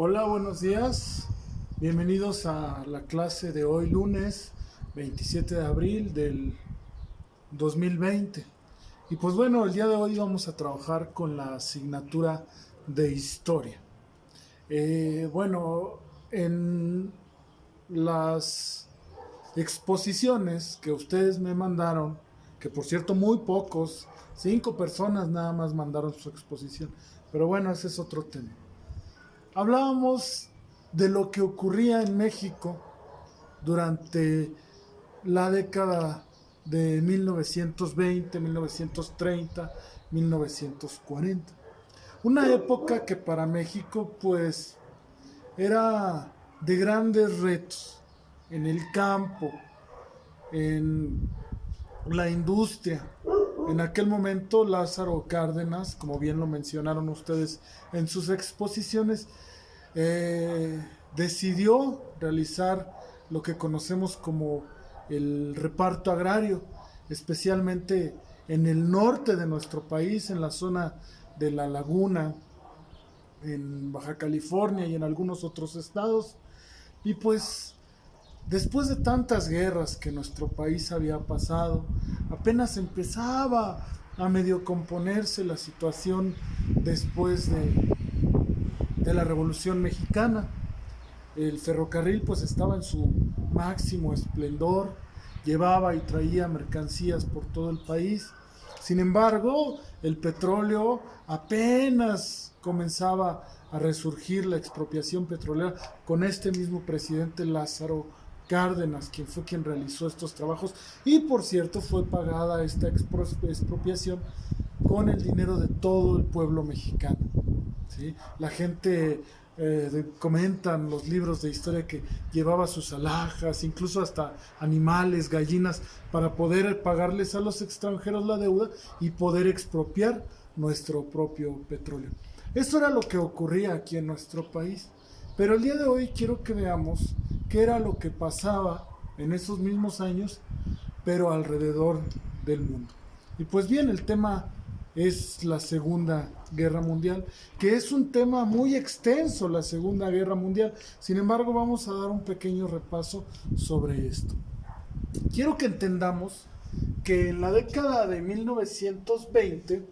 Hola, buenos días. Bienvenidos a la clase de hoy, lunes 27 de abril del 2020. Y pues bueno, el día de hoy vamos a trabajar con la asignatura de historia. Bueno, en las exposiciones que ustedes me mandaron, que por cierto muy pocos, 5 personas nada más mandaron su exposición, pero bueno, ese es otro tema. Hablábamos de lo que ocurría en México durante la década de 1920, 1930, 1940. Una época que para México pues era de grandes retos en el campo, en la industria. En aquel momento Lázaro Cárdenas, como bien lo mencionaron ustedes en sus exposiciones, decidió realizar lo que conocemos como el reparto agrario, especialmente en el norte de nuestro país, en la zona de la Laguna, en Baja California y en algunos otros estados. Y pues después de tantas guerras que nuestro país había pasado, apenas empezaba a medio componerse la situación después de la Revolución Mexicana. El ferrocarril pues estaba en su máximo esplendor, llevaba y traía mercancías por todo el país. Sin embargo, el petróleo apenas comenzaba a resurgir, la expropiación petrolera con este mismo presidente Lázaro Cárdenas, quien fue quien realizó estos trabajos, y por cierto fue pagada esta expropiación con el dinero de todo el pueblo mexicano. ¿Sí? La gente comentan los libros de historia que llevaba sus alhajas, incluso hasta animales, gallinas, para poder pagarles a los extranjeros la deuda y poder expropiar nuestro propio petróleo. Eso era lo que ocurría aquí en nuestro país. Pero el día de hoy quiero que veamos qué era lo que pasaba en esos mismos años, pero alrededor del mundo. Y pues bien, el tema es la Segunda Guerra Mundial, que es un tema muy extenso, la Segunda Guerra Mundial. Sin embargo, vamos a dar un pequeño repaso sobre esto. Quiero que entendamos que en la década de 1920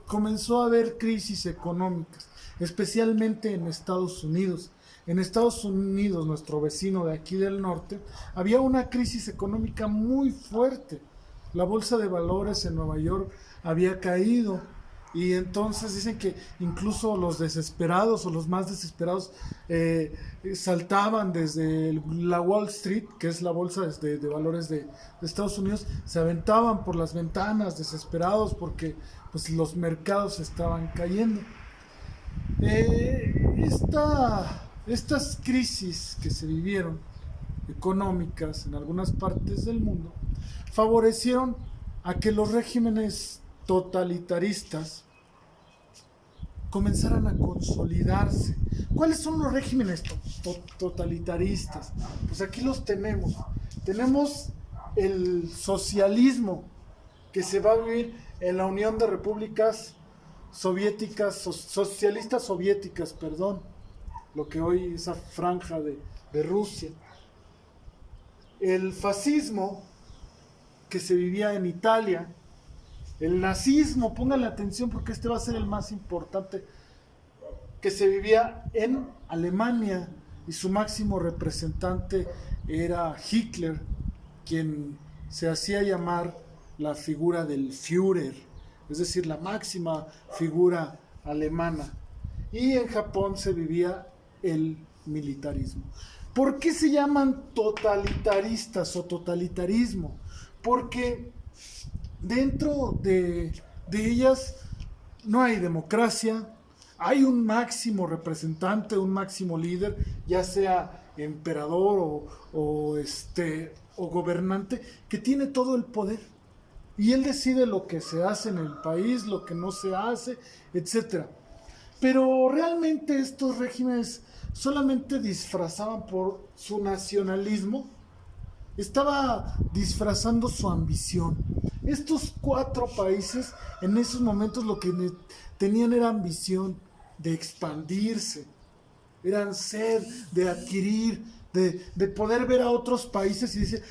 comenzó a haber crisis económicas, especialmente en Estados Unidos. En Estados Unidos, nuestro vecino de aquí del norte, había una crisis económica muy fuerte. La bolsa de valores en Nueva York había caído y entonces dicen que incluso los desesperados o los más desesperados saltaban desde la Wall Street, que es la bolsa de valores de Estados Unidos, se aventaban por las ventanas desesperados porque pues, los mercados estaban cayendo. Estas crisis que se vivieron económicas en algunas partes del mundo favorecieron a que los regímenes totalitaristas comenzaran a consolidarse. ¿Cuáles son los regímenes totalitaristas? Pues aquí los tenemos. Tenemos el socialismo que se va a vivir en la Unión de Repúblicas Soviéticas, socialistas soviéticas, perdón, lo que hoy esa franja de Rusia. El fascismo que se vivía en Italia, el nazismo, pónganle atención porque este va a ser el más importante, que se vivía en Alemania y su máximo representante era Hitler, quien se hacía llamar la figura del Führer, es decir, la máxima figura alemana. Y en Japón se vivía el militarismo. ¿Por qué se llaman totalitaristas o totalitarismo? Porque dentro de ellas no hay democracia, hay un máximo representante, un máximo líder, ya sea emperador o gobernante, que tiene todo el poder. Y él decide lo que se hace en el país, lo que no se hace, etc. Pero realmente estos regímenes solamente disfrazaban por su nacionalismo, estaba disfrazando su ambición. Estos 4 países en esos momentos lo que tenían era ambición, de expandirse, eran sed de adquirir, de poder ver a otros países y decir,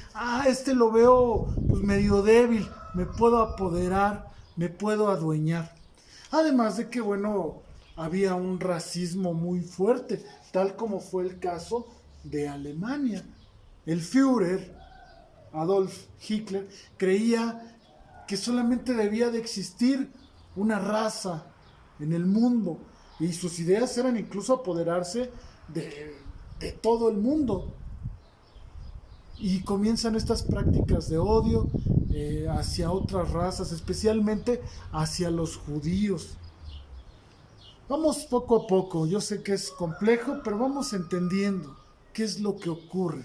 este lo veo pues medio débil, me puedo apoderar, me puedo adueñar. Además de que, bueno, había un racismo muy fuerte, tal como fue el caso de Alemania. El Führer, Adolf Hitler, creía que solamente debía de existir una raza en el mundo y sus ideas eran incluso apoderarse de todo el mundo. Y comienzan estas prácticas de odio hacia otras razas, especialmente hacia los judíos. Vamos poco a poco, yo sé que es complejo, pero vamos entendiendo qué es lo que ocurre.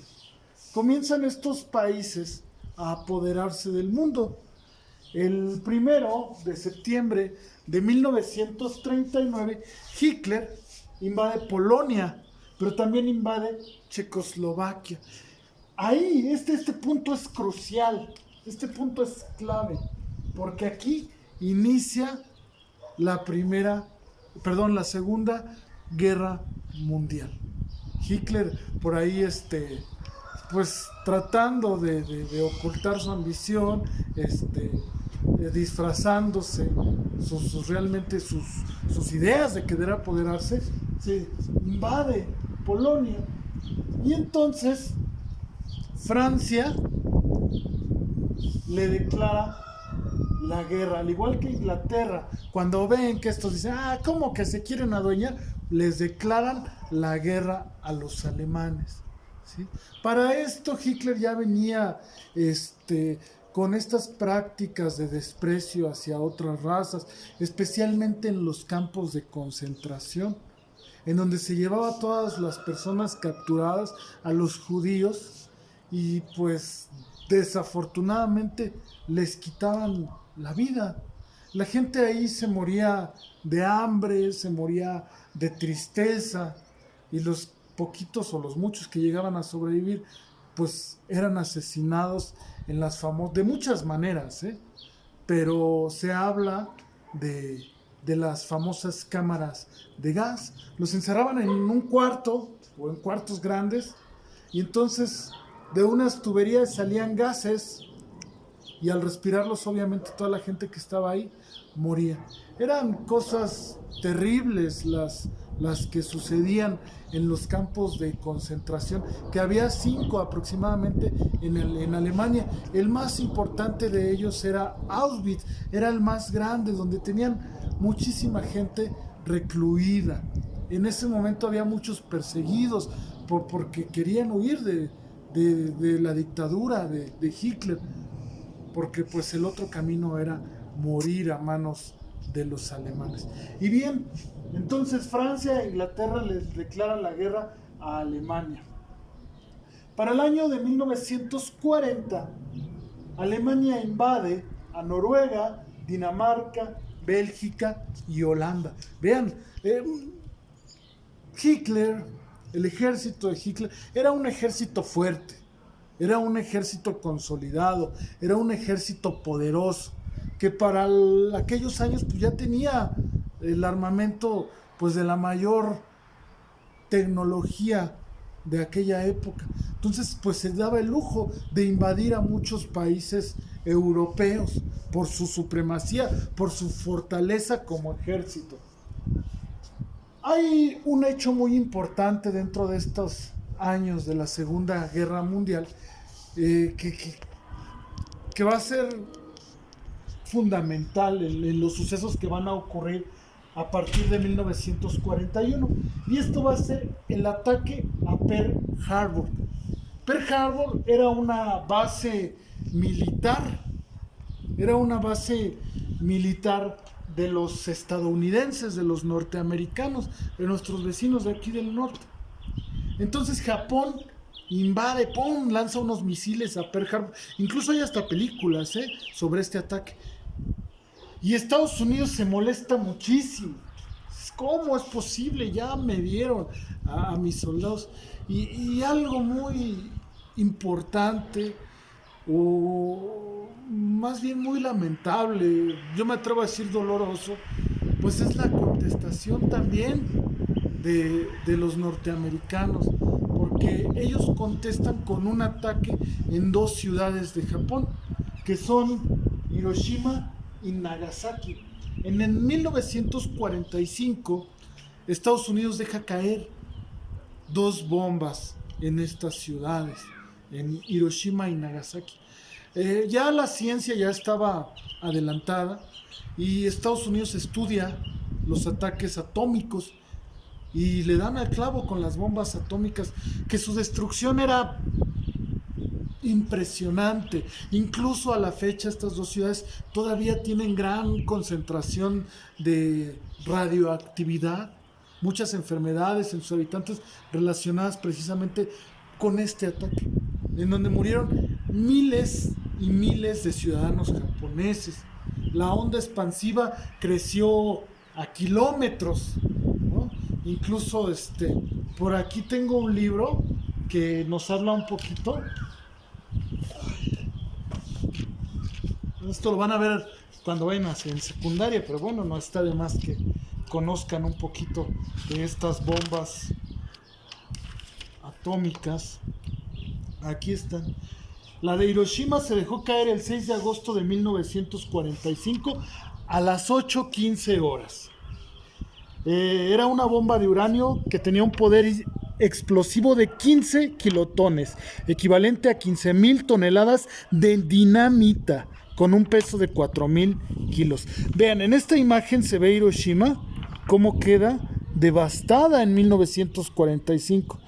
Comienzan estos países a apoderarse del mundo. El 1 de septiembre de 1939, Hitler invade Polonia, pero también invade Checoslovaquia. Ahí, este punto es crucial, este punto es clave, porque aquí inicia la Segunda Guerra Mundial. Hitler por ahí pues tratando de ocultar su ambición, disfrazándose realmente sus ideas de querer apoderarse, se invade Polonia. Y entonces Francia le declara la guerra, al igual que Inglaterra. Cuando ven que estos dicen, ¿cómo que se quieren adueñar? Les declaran la guerra a los alemanes, ¿sí? Para esto Hitler ya venía con estas prácticas de desprecio hacia otras razas, especialmente en los campos de concentración, en donde se llevaba a todas las personas capturadas, a los judíos, y pues desafortunadamente les quitaban la vida. La gente ahí se moría de hambre, se moría de tristeza, y los poquitos o los muchos que llegaban a sobrevivir pues eran asesinados de muchas maneras, pero se habla de las famosas cámaras de gas. Los encerraban en un cuarto o en cuartos grandes, y entonces de unas tuberías salían gases, y al respirarlos obviamente toda la gente que estaba ahí moría. Eran cosas terribles las que sucedían en los campos de concentración, que había 5 aproximadamente en Alemania. El más importante de ellos era Auschwitz, era el más grande, donde tenían muchísima gente recluida. En ese momento había muchos perseguidos porque querían huir de la dictadura de Hitler, porque pues el otro camino era morir a manos de los alemanes. Y bien, entonces Francia e Inglaterra les declaran la guerra a Alemania. Para el año de 1940, Alemania invade a Noruega, Dinamarca, Bélgica y Holanda. Vean, Hitler, el ejército de Hitler, era un ejército fuerte, era un ejército consolidado, era un ejército poderoso, que para aquellos años pues ya tenía el armamento pues de la mayor tecnología de aquella época. Entonces pues se daba el lujo de invadir a muchos países europeos por su supremacía, por su fortaleza como ejército. Hay un hecho muy importante dentro de estos años de la Segunda Guerra Mundial, que va a ser fundamental en los sucesos que van a ocurrir a partir de 1941, y esto va a ser el ataque a Pearl Harbor. Pearl Harbor era una base militar, de los estadounidenses, de los norteamericanos, de nuestros vecinos de aquí del norte. Entonces Japón invade, lanza unos misiles a Pearl Harbor. Incluso hay hasta películas sobre este ataque. Y Estados Unidos se molesta muchísimo. ¿Cómo es posible? Ya me dieron a mis soldados. Y algo muy importante, o más bien muy lamentable, yo me atrevo a decir doloroso, pues es la contestación también de los norteamericanos, porque ellos contestan con un ataque en dos ciudades de Japón, que son Hiroshima y Nagasaki. En el 1945, Estados Unidos deja caer dos bombas en estas ciudades, en Hiroshima y Nagasaki. Ya la ciencia ya estaba adelantada y Estados Unidos estudia los ataques atómicos y le dan al clavo con las bombas atómicas, que su destrucción era impresionante. Incluso a la fecha estas dos ciudades todavía tienen gran concentración de radioactividad, muchas enfermedades en sus habitantes relacionadas precisamente con este ataque, en donde murieron miles y miles de ciudadanos japoneses. La onda expansiva creció a kilómetros, ¿no? Incluso por aquí tengo un libro que nos habla un poquito. Esto lo van a ver cuando vayan en secundaria, pero bueno, no está de más que conozcan un poquito de estas bombas atómicas. Aquí están. La de Hiroshima se dejó caer el 6 de agosto de 1945 a las 8:15 horas. Era una bomba de uranio que tenía un poder explosivo de 15 kilotones, equivalente a 15,000 toneladas de dinamita, con un peso de 4,000 kilos. Vean, en esta imagen se ve Hiroshima cómo queda devastada en 1945.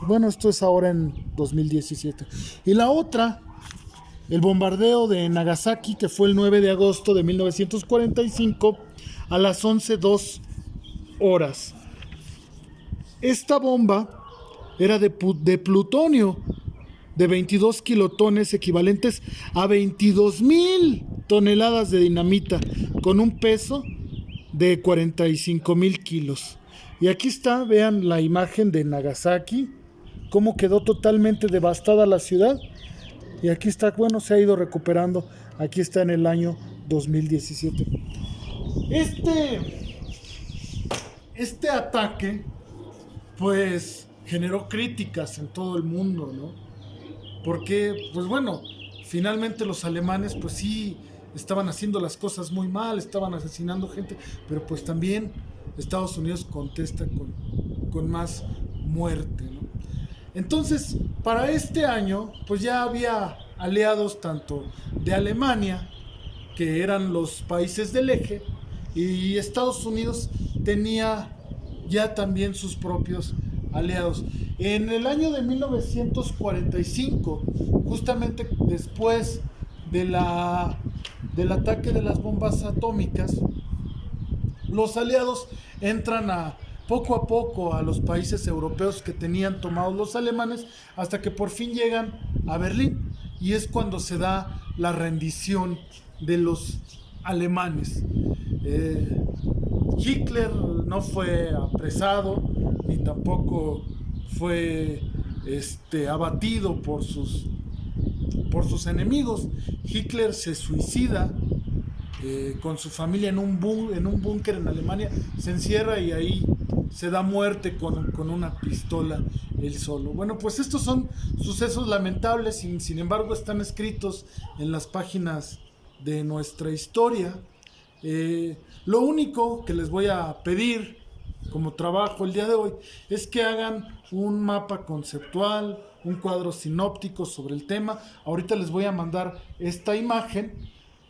Bueno, esto es ahora en 2017. Y la otra, el bombardeo de Nagasaki, que fue el 9 de agosto de 1945 a las 11:02 horas. Esta bomba era de plutonio de 22 kilotones, equivalentes a 22,000 toneladas de dinamita, con un peso de 45,000 kilos. Y aquí está, vean la imagen de Nagasaki, cómo quedó totalmente devastada la ciudad. Y aquí está, bueno, se ha ido recuperando. Aquí está en el año 2017. Este ataque, pues, generó críticas en todo el mundo, ¿no? Porque, pues bueno, finalmente los alemanes, pues sí, estaban haciendo las cosas muy mal, estaban asesinando gente, pero pues también Estados Unidos contesta con más muerte, ¿no? Entonces, para este año, pues ya había aliados tanto de Alemania, que eran los países del eje, y Estados Unidos tenía ya también sus propios aliados. En el año de 1945, justamente después del ataque de las bombas atómicas, los aliados entran poco a poco a los países europeos que tenían tomados los alemanes, hasta que por fin llegan a Berlín, y es cuando se da la rendición de los alemanes. Hitler no fue apresado ni tampoco fue abatido por sus enemigos. Hitler se suicida con su familia en un búnker en Alemania, se encierra y ahí se da muerte con una pistola él solo. Bueno, pues estos son sucesos lamentables, sin embargo están escritos en las páginas de nuestra historia. Lo único que les voy a pedir como trabajo el día de hoy es que hagan un mapa conceptual, un cuadro sinóptico sobre el tema. Ahorita les voy a mandar esta imagen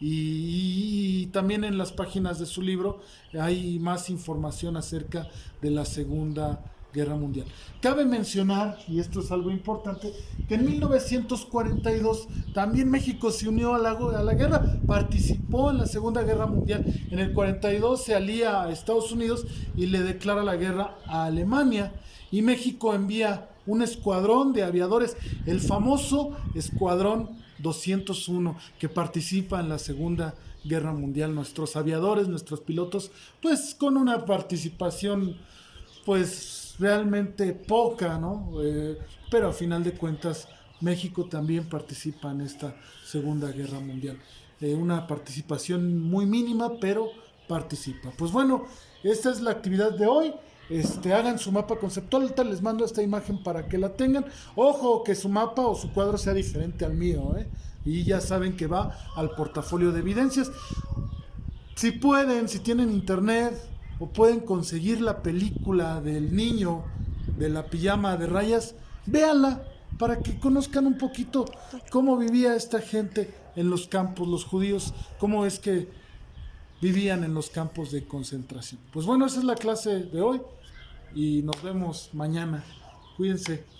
y también en las páginas de su libro hay más información acerca de la Segunda Guerra Mundial. Cabe mencionar, y esto es algo importante, que en 1942 también México se unió a la guerra, participó en la Segunda Guerra Mundial. En el 42 se alía a Estados Unidos y le declara la guerra a Alemania, y México envía un escuadrón de aviadores, el famoso Escuadrón 201, que participa en la Segunda Guerra Mundial. Nuestros aviadores, nuestros pilotos, pues con una participación pues realmente poca, ¿no? Pero a final de cuentas México también participa en esta Segunda Guerra Mundial. Una participación muy mínima, pero participa. Pues bueno, esta es la actividad de hoy. Hagan su mapa conceptual. Ahorita les mando esta imagen para que la tengan. Ojo, que su mapa o su cuadro sea diferente al mío, ¿eh? Y ya saben que va al portafolio de evidencias. Si pueden, si tienen internet o pueden conseguir la película del niño de la pijama de rayas, véanla para que conozcan un poquito cómo vivía esta gente en los campos, los judíos, cómo es que vivían en los campos de concentración. Pues bueno, esa es la clase de hoy y nos vemos mañana. Cuídense.